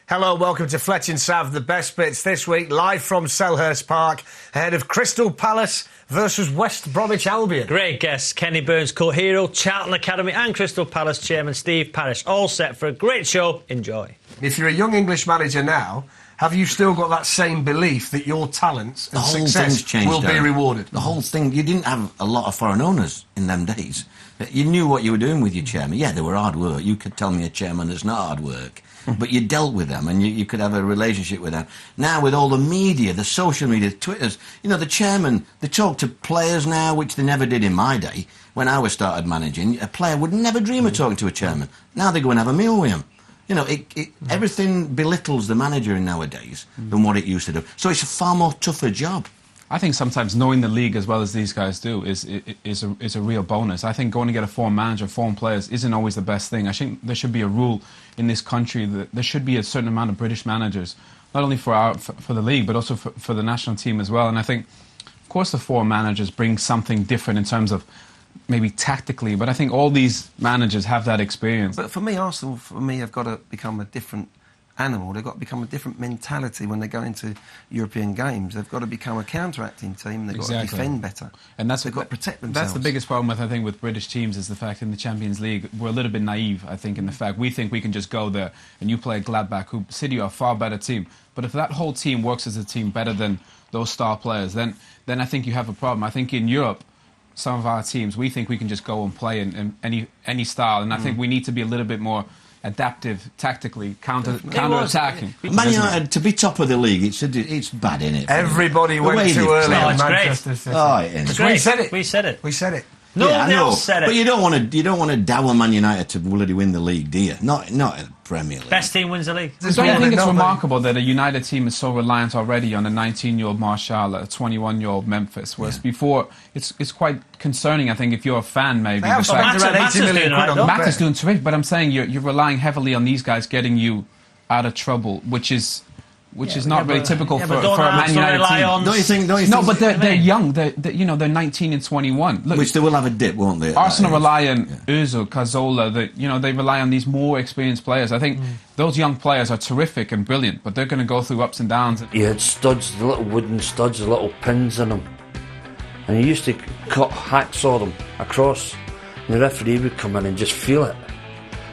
Hello, welcome to Fletch and Sav, the best bits this week, live from Selhurst Park, ahead of Crystal Palace versus West Bromwich Albion. Great guests, Kenny Burns, co-hero, Charlton Academy and Crystal Palace chairman Steve Parish, all set for a great show. Enjoy. If you're a young English manager now, have you still got that same belief that your talents and success will be rewarded? The whole thing, you didn't have a lot of foreign owners in them days. You knew what you were doing with your chairman. Yeah, they were hard work. You could tell me a chairman that's not hard work. But you dealt with them and you could have a relationship with them. Now, with all the media, the social media, the Twitters, you know, the chairman, they talk to players now, which they never did in my day. When I started managing, a player would never dream of talking to a chairman. Now they go and have a meal with him. You know, everything belittles the manager nowadays than what it used to do. So it's a far more tougher job. I think sometimes knowing the league as well as these guys do is a real bonus. I think going to get a foreign manager, foreign players, isn't always the best thing. I think there should be a rule in this country that there should be a certain amount of British managers, not only for the league, but also for the national team as well. And I think, of course, the foreign managers bring something different in terms of maybe tactically, but I think all these managers have that experience. But for me, Arsenal, have got to become a different animal. They've got to become a different mentality when they go into European games. They've got to become a counter-acting team. They've got to defend better. And they've got to protect themselves. That's the biggest problem with British teams is the fact in the Champions League we're a little bit naive, I think, in the fact we think we can just go there and you play Gladbach, who City are a far better team. But if that whole team works as a team better than those star players, then I think you have a problem. I think in Europe, some of our teams, we think we can just go and play in any style, and I think we need to be a little bit more adaptive, tactically, counter-attacking. Man United, to be top of the league, it's bad, isn't it? Everybody went too early on Manchester City. Oh, it We said it. We said it. We said it. Nobody else said it. But you don't want to dower Man United to bloody win the league, do you? Not in the Premier League. Best team wins the league. Don't you think it's remarkable that a United team is so reliant already on a 19-year-old Martial, a 21-year-old Memphis, whereas before it's quite concerning, I think, if you're a fan, maybe. Matt is doing terrific, but I'm saying you're relying heavily on these guys getting you out of trouble, which is not really typical for a Man United team. Don't you think? No, but they're young. They're 19 and 21. Look, which they will have a dip, won't they? Arsenal rely on Özil, Cazorla. They rely on these more experienced players. I think those young players are terrific and brilliant, but they're going to go through ups and downs. You had studs, the little wooden studs, the little pins in them, and you used to hacksaw them across. And the referee would come in and just feel it.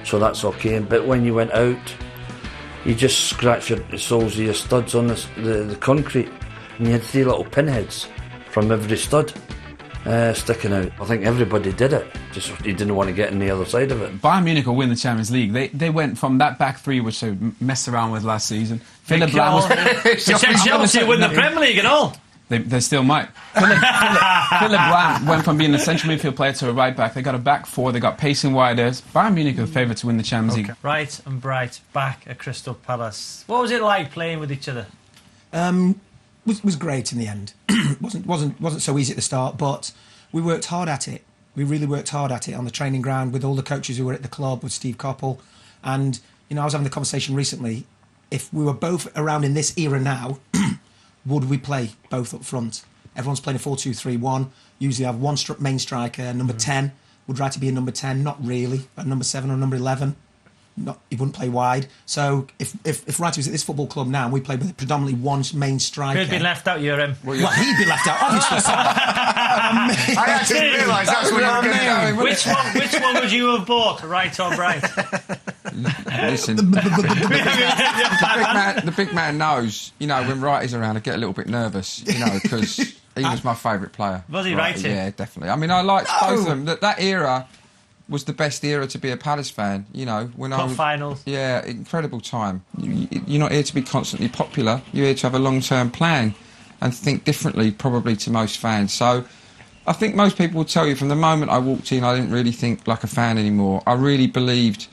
So that's okay. But when you went out, you just scratch the soles of your studs on the concrete, and you had 3 little pinheads from every stud sticking out. I think everybody did it, just you didn't want to get on the other side of it. Bayern Munich will win the Champions League. They went from that back three, which they messed around with last season. Philip Lahm Chelsea win the Premier League and all. They still might. Philip Lahm went from being a central midfield player to a right back. They got a back four. They got pacing widers. Bayern Munich are the favourite to win the Champions League. Right and bright back at Crystal Palace. What was it like playing with each other? Was great in the end. wasn't so easy at the start, but we worked hard at it. We really worked hard at it on the training ground with all the coaches who were at the club, with Steve Coppell. And I was having the conversation recently. If we were both around in this era now, would we play both up front? Everyone's playing a 4-2-3-1. Usually have one main striker, number 10. Would rather be a number 10, not really, but number 7 or number 11. He wouldn't play wide. So if Wright was at this football club now and we played with predominantly one main striker... Who'd be left out, you're him. Well, he'd be left out, obviously. I actually realised that's what you were going to go. Which one would you have bought, Right or Bright? Listen, the big man knows, when Wright is around, I get a little bit nervous, because he was my favourite player. Was he right? Yeah, definitely. I mean, I liked both of them. That era was the best era to be a Palace fan, when finals. Yeah, incredible time. You're not here to be constantly popular. You're here to have a long-term plan and think differently, probably, to most fans. So I think most people will tell you from the moment I walked in, I didn't really think like a fan anymore. I really believed...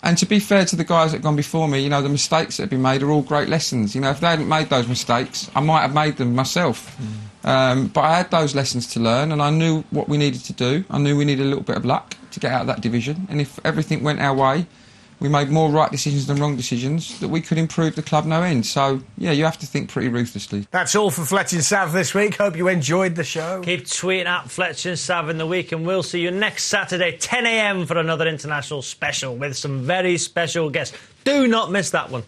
And to be fair to the guys that have gone before me, the mistakes that have been made are all great lessons. If they hadn't made those mistakes, I might have made them myself. But I had those lessons to learn, and I knew what we needed to do. I knew we needed a little bit of luck to get out of that division. And if everything went our way, we made more right decisions than wrong decisions, that we could improve the club no end. So, yeah, you have to think pretty ruthlessly. That's all for Fletch and Sav this week. Hope you enjoyed the show. Keep tweeting at Fletch and Sav in the week, and we'll see you next Saturday, 10 a.m, for another international special with some very special guests. Do not miss that one.